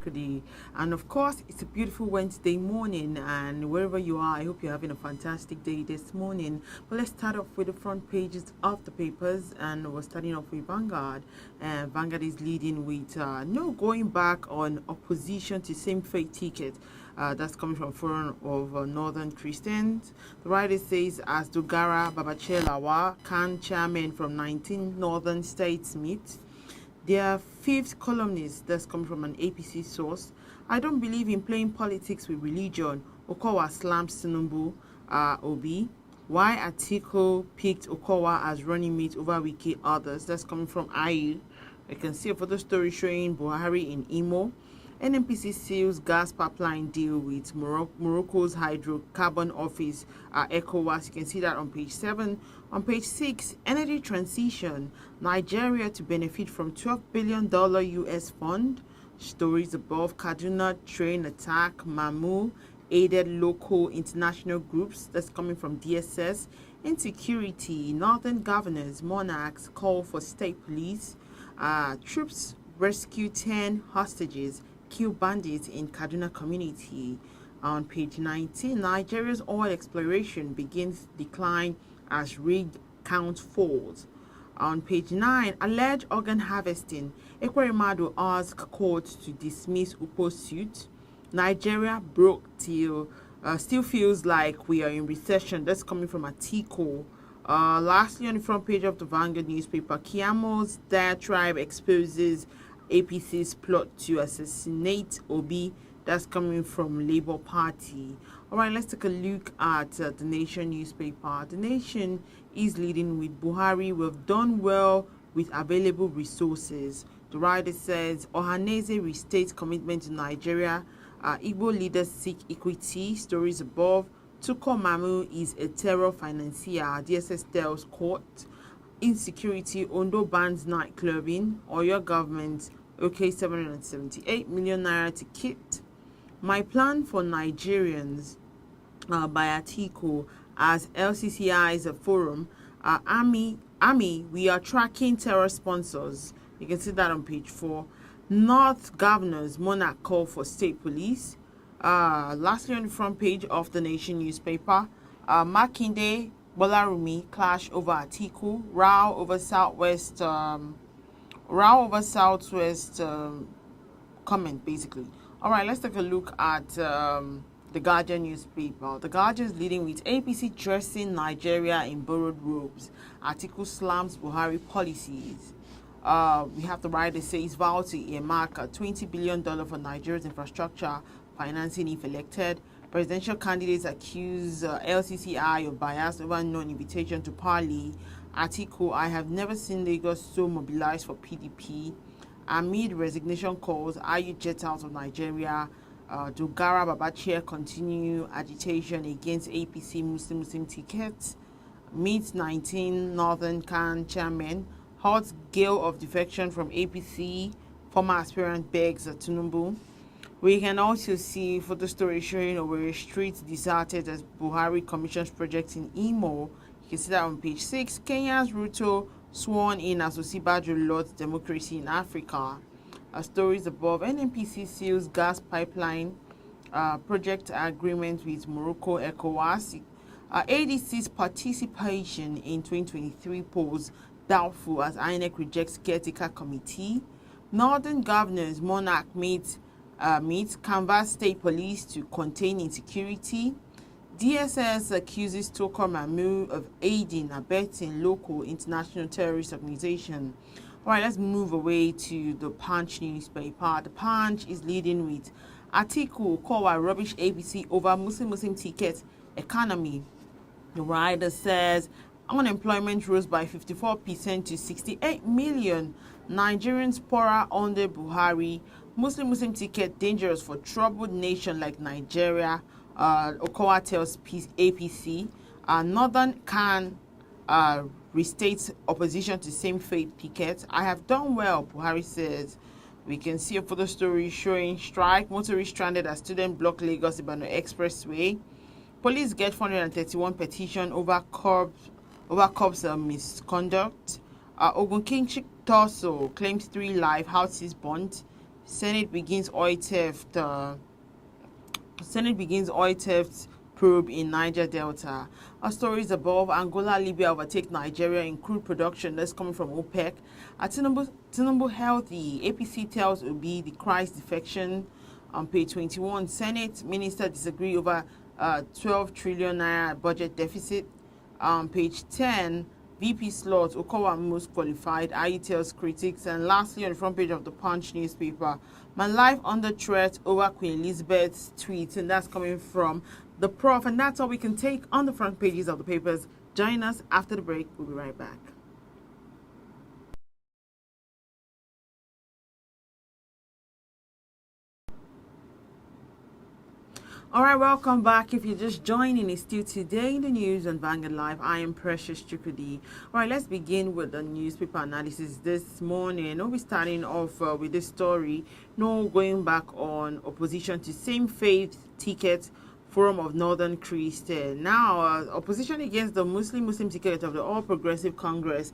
And of course, it's a beautiful Wednesday morning, and wherever you are, I hope you're having a fantastic day this morning. But let's start off with the front pages of the papers, and we're starting off with Vanguard. Vanguard is leading with no going back on opposition to same-faith ticket. That's coming from Forum of Northern Christians. The writer says, as Dogara Babachelawa, CAN chairman from 19 northern states meet, their fifth columnist, that's coming from an APC source. I don't believe in playing politics with religion. Okowa slams Tinubu, Obi. Why ATIKU picked Okowa as running mate over Wiki others? That's coming from IU. You can see a photo story showing Buhari in Imo. NNPC seals gas pipeline deal with Morocco's hydrocarbon office, ECOWAS. You can see that on page 7. On page 6, energy transition, Nigeria to benefit from $12 billion U.S. fund. Stories above, Kaduna train attack, Mamu aided local international groups. That's coming from DSS. Insecurity, northern governors, monarchs call for state police. Troops rescue 10 hostages, kill bandits in Kaduna community. On page 19, Nigeria's oil exploration begins decline as rig count falls. On page 9, alleged organ harvesting, Ekweremadu asks court to dismiss Upo's suit. Nigeria broke till still feels like we are in recession. That's coming from ATIKU. Lastly, on the front page of the Vanguard newspaper, Kiamo's diatribe exposes APC's plot to assassinate Obi. That's coming from Labour Party. All right, let's take a look at the Nation newspaper. The Nation is leading with Buhari. We've done well with available resources. The writer says, Ohaneze restates commitment to Nigeria. Igbo leaders seek equity. Stories above. Tuko Mamu is a terror financier. DSS tells court. Insecurity, Ondo bans night clubbing. Oyo government, okay, 778 million naira to kit. My plan for Nigerians by ATIKU as LCCI's a forum. Army, we are tracking terror sponsors. You can see that on page 4. North governors, monarch call for state police. Lastly, on the front page of the Nation newspaper, Makinde, Bolarumi clash over ATIKU, row over Southwest comment basically. All right, let's take a look at the Guardian newspaper. The Guardian is leading with APC dressing Nigeria in borrowed robes. ATIKU slams Buhari policies. We have the writer says vow to earmark $20 billion for Nigeria's infrastructure financing if elected. Presidential candidates accuse LCCI of bias over non-invitation to parley. ATIKU, I have never seen Lagos so mobilized for PDP. Amid resignation calls, IU jet out of Nigeria. Dogara Babachia continue agitation against APC Muslim tickets. Meets 19 Northern CAN chairman. Hot gale of defection from APC. Former aspirant begs Tinubu. We can also see photo story showing Owerri streets deserted as Buhari commissions projects in Imo. You can see that on page 6. Kenya's Ruto sworn in as Osibajo Lord's democracy in Africa. Stories above. NNPC seals gas pipeline project agreement with Morocco ECOWAS. ADC's participation in 2023 polls doubtful as INEC rejects caretaker committee. Northern governors monarch meets canvass state police to contain insecurity. DSS accuses Toko Mamu of aiding, abetting local international terrorist organization. All right, let's move away to the Punch newspaper. The Punch is leading with ATIKU Kowa rubbish ABC over Muslim ticket economy. The writer says unemployment rose by 54% to 68 million. Nigerians poorer under Buhari. Muslim ticket dangerous for troubled nation like Nigeria. Okowa tells APC. Northern CAN restates opposition to same-faith pickets. I have done well, Buhari says. We can see a photo story showing strike. Motorists stranded as students block Lagos Ibadan Expressway. Police get 431 petition over cops misconduct. Ogun King Torso claims 3 live houses burnt. Senate begins oil theft. Senate begins oil theft probe in Niger Delta. Our stories above: Angola, Libya overtake Nigeria in crude production. That's coming from OPEC. Tinubu healthy. APC tells Obi the Christ defection. On page 21, Senate minister disagree over 12 trillion naira budget deficit. On page 10, VP slot, Okowa most qualified, IE tells critics. And lastly, on the front page of the Punch newspaper, my life under threat over Queen Elizabeth's tweets. And that's coming from the Prof. And that's all we can take on the front pages of the papers. Join us after the break. We'll be right back. All right, welcome back. If you're just joining, it's still today in the news on Vanguard Live. I am Precious Chukudi. All right, let's begin with the newspaper analysis this morning. We'll be starting off with this story. No going back on opposition to same faith ticket. Forum of Northern Christian. Now, opposition against the Muslim ticket of the All Progressive Congress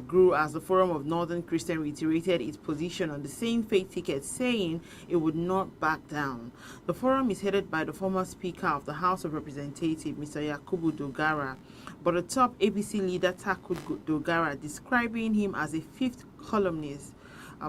grew as the Forum of Northern Christian reiterated its position on the same faith ticket, saying it would not back down. The forum is headed by the former Speaker of the House of Representatives, Mr. Yakubu Dogara, but the top APC leader Taku Dogara describing him as a fifth columnist.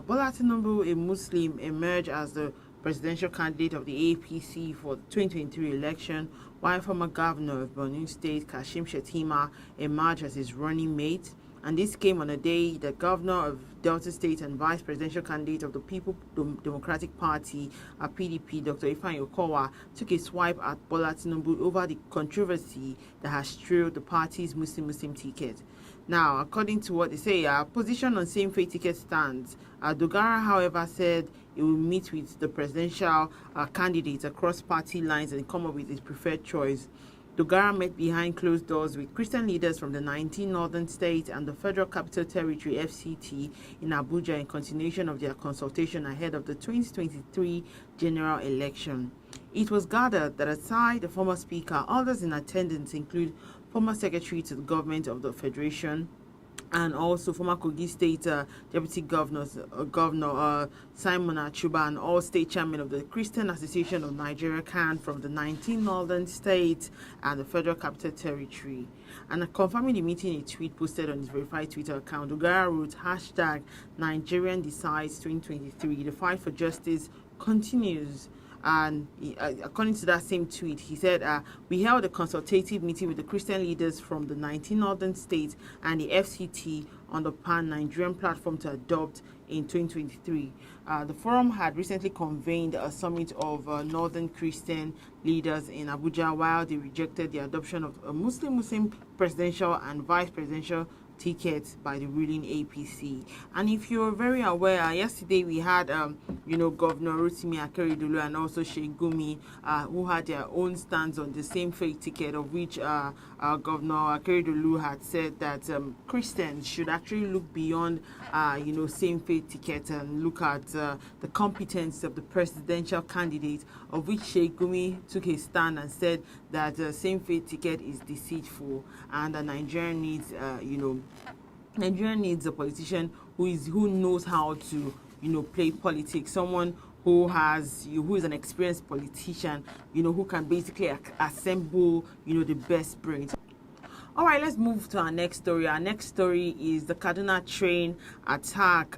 Bola Tinubu, a Muslim, emerged as the presidential candidate of the APC for the 2023 election, while former governor of Borno State, Kashim Shettima, emerged as his running mate. And this came on a day the governor of Delta State and vice presidential candidate of the People Democratic Party, PDP, Dr. Ifeanyi Okowa, took a swipe at Bola Tinubu over the controversy that has trailed the party's Muslim ticket. Now, according to what they say, position on same faith ticket stands. Dogara, however, said he will meet with the presidential candidates across party lines and come up with his preferred choice. Dogara met behind closed doors with Christian leaders from the 19 northern states and the Federal Capital Territory (FCT) in Abuja in continuation of their consultation ahead of the 2023 general election. It was gathered that aside the former speaker, others in attendance include former secretary to the government of the Federation, and also former Kogi State Deputy Governor Simon Achuba, and all-state chairman of the Christian Association of Nigeria (CAN) from the 19 northern states and the Federal Capital Territory. And confirming the meeting, a tweet posted on his verified Twitter account, Dogara wrote, hashtag Nigerian Decides 2023, the fight for justice continues. And according to that same tweet, he said, we held a consultative meeting with the Christian leaders from the 19 northern states and the FCT on the pan-Nigerian platform to adopt in 2023. The forum had recently convened a summit of northern Christian leaders in Abuja, while they rejected the adoption of a Muslim presidential and vice presidential tickets by the ruling APC. And if you're very aware, yesterday we had Governor Rotimi Akeredolu and also Sheikh Gumi who had their own stands on the same faith ticket, of which Governor Akeredolu had said that Christians should actually look beyond same faith ticket and look at the competence of the presidential candidate, of which Sheikh Gumi took a stand and said that the same faith ticket is deceitful, and that Nigeria needs a politician who knows how to play politics, someone who is an experienced politician, who can basically assemble the best brains. All right, let's move to our next story. Our next story is the Kaduna train attack.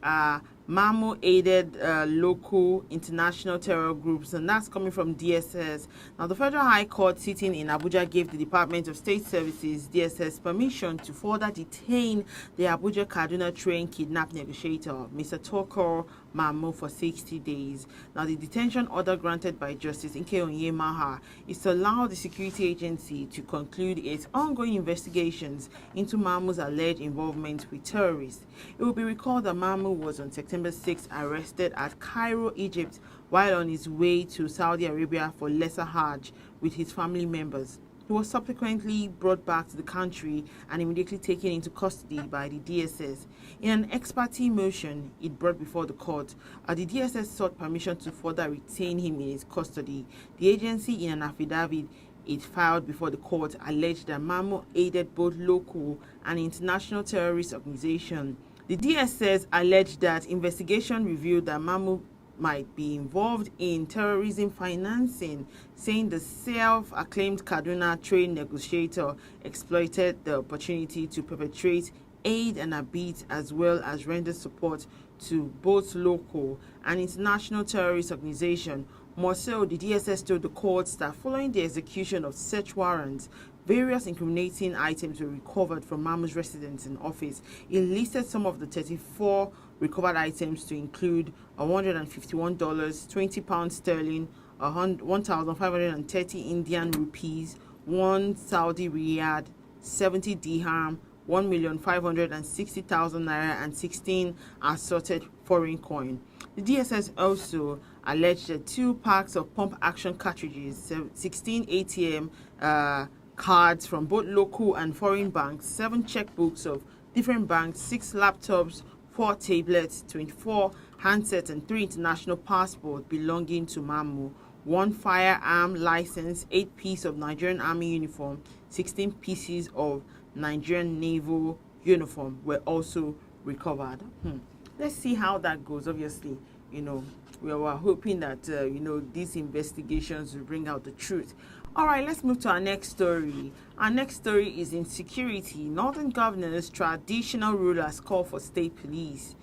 Mamu aided local international terror groups, and that's coming from DSS. Now, the Federal High Court sitting in Abuja gave the Department of State Services, DSS, permission to further detain the Abuja Kaduna train kidnap negotiator, Mr. Toko Mamu, for 60 days. Now, the detention order granted by Justice Nke Onyemaha is to allow the security agency to conclude its ongoing investigations into Mamu's alleged involvement with terrorists. It will be recalled that Mamu was on September 6 arrested at Cairo, Egypt, while on his way to Saudi Arabia for Lesser Hajj with his family members. He was subsequently brought back to the country and immediately taken into custody by the DSS. In an ex parte motion it brought before the court, the DSS sought permission to further retain him in its custody. The agency, in an affidavit it filed before the court, alleged that Mamu aided both local and international terrorist organizations. The DSS alleged that investigation revealed that Mamu might be involved in terrorism financing, saying the self-acclaimed Kaduna train negotiator exploited the opportunity to perpetrate, aid and abet, as well as render support to both local and international terrorist organizations. More so, the DSS told the courts that following the execution of search warrants, various incriminating items were recovered from Mamu's residence and office. It listed some of the 34 recovered items to include $151, 20 pounds sterling, 1,530 Indian rupees, 1 Saudi riyal, 70 dirham, 1,560,000 naira, and 16 assorted foreign coin. The DSS also alleged that 2 packs of pump action cartridges, 16 ATM cards from both local and foreign banks, 7 checkbooks of different banks, 6 laptops, 4 tablets, 24 handsets, and 3 international passports belonging to Mamu, 1 firearm license, 8 pieces of Nigerian Army uniform, 16 pieces of Nigerian Naval uniform were also recovered. Let's see how that goes. Obviously, we were hoping that these investigations will bring out the truth. All right, let's move to our next story. Our next story is insecurity. Northern governors, traditional rulers call for state police.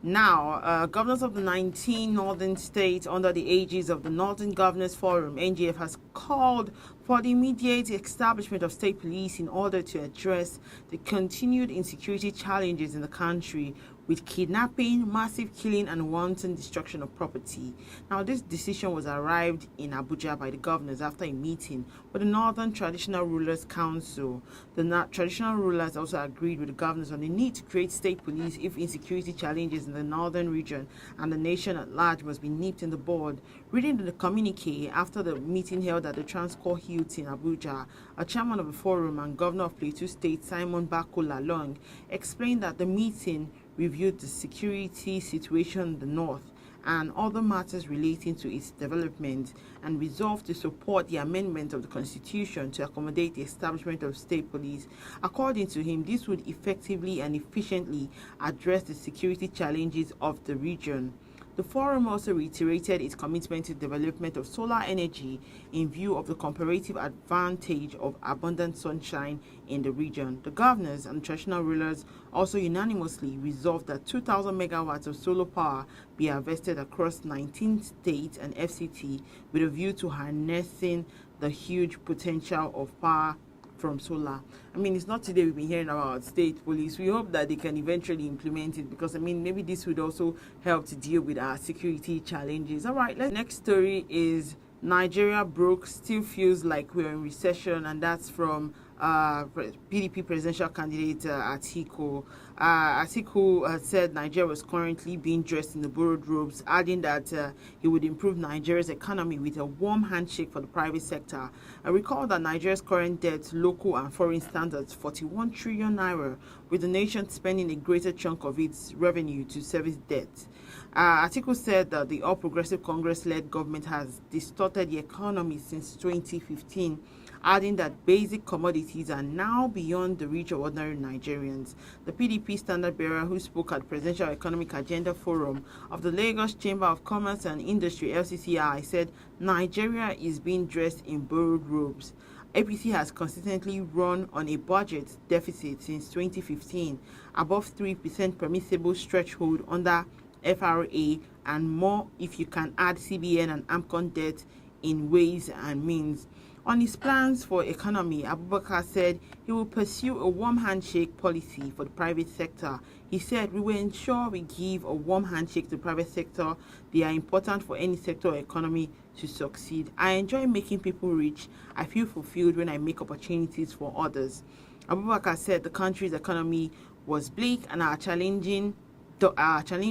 Now, governors of the 19 northern states under the aegis of the Northern Governors Forum, NGF, has called for the immediate establishment of state police in order to address the continued insecurity challenges in the country, with kidnapping, massive killing, and wanton destruction of property. Now, this decision was arrived in Abuja by the governors after a meeting with the Northern Traditional Rulers Council. The traditional rulers also agreed with the governors on the need to create state police if insecurity challenges in the northern region and the nation at large must be nipped in the bud. Reading the communique after the meeting held at the Transcorp Hilton in Abuja, a chairman of the forum and governor of Plateau State, Simon Bako Lalong, explained that the meeting reviewed the security situation in the north and other matters relating to its development and resolved to support the amendment of the constitution to accommodate the establishment of state police. According to him, this would effectively and efficiently address the security challenges of the region. The forum also reiterated its commitment to the development of solar energy in view of the comparative advantage of abundant sunshine in the region. The governors and traditional rulers also unanimously resolved that 2,000 megawatts of solar power be harvested across 19 states and FCT with a view to harnessing the huge potential of power from solar. It's not today we've been hearing about state police. We hope that they can eventually implement it because, maybe this would also help to deal with our security challenges. All right, next story is Nigeria broke, still feels like we're in recession, and that's from PDP presidential candidate ATIKU. ATIKU said Nigeria was currently being dressed in the borrowed robes, adding that he would improve Nigeria's economy with a warm handshake for the private sector. I recall that Nigeria's current debt, local and foreign standards, 41 trillion naira, with the nation spending a greater chunk of its revenue to service debt. ATIKU said that the All Progressive Congress-led government has distorted the economy since 2015, adding that basic commodities are now beyond the reach of ordinary Nigerians. The PDP standard bearer, who spoke at the Presidential Economic Agenda Forum of the Lagos Chamber of Commerce and Industry (LCCI), said Nigeria is being dressed in borrowed robes. APC has consistently run on a budget deficit since 2015, above 3% permissible threshold under FRA, and more if you can add CBN and AMCON debt in ways and means. On his plans for economy, Abubakar said he will pursue a warm handshake policy for the private sector. He said, "We will ensure we give a warm handshake to the private sector. They are important for any sector or economy to succeed. I enjoy making people rich. I feel fulfilled when I make opportunities for others." Abubakar said the country's economy was bleak and our challenge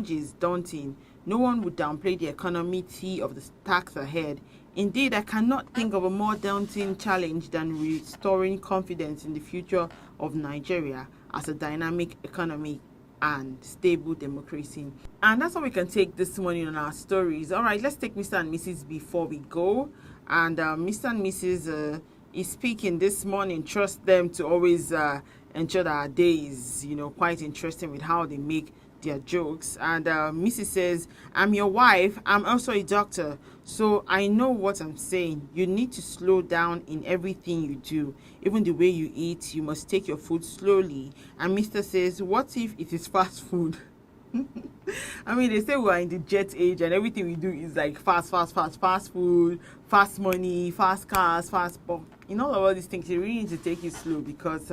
is daunting. No one would downplay the economicity of the task ahead. Indeed, I cannot think of a more daunting challenge than restoring confidence in the future of Nigeria as a dynamic economy and stable democracy. And that's all we can take this morning on our stories. All right, let's take Mr. and Mrs. before we go. And Mr. and Mrs. Is speaking this morning. Trust them to always ensure that our day is, quite interesting with how they make their jokes. And Mrs. says, I'm your wife, I'm also a doctor, so I know what I'm saying. You need to slow down in everything you do. Even the way you eat, you must take your food slowly. And Mr. says, what if it is fast food? I mean, they say we are in the jet age and everything we do is like fast food, fast money, fast cars, fast pop. In all of all these things, you really need to take it slow because,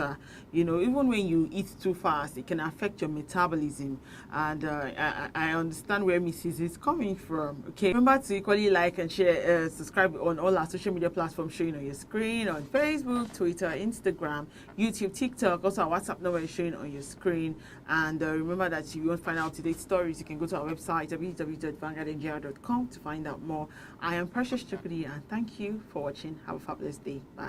you know, even when you eat too fast, it can affect your metabolism. And I understand where Mrs. is coming from. Okay, remember to equally like and share, subscribe on all our social media platforms showing on your screen, on Facebook, Twitter, Instagram, YouTube, TikTok. Also, our WhatsApp number is showing on your screen. And remember that if you want to find out today's stories, you can go to our website, www.vanguardnj.com, to find out more. I am Precious Chukudi, and thank you for watching. Have a fabulous day. Bye.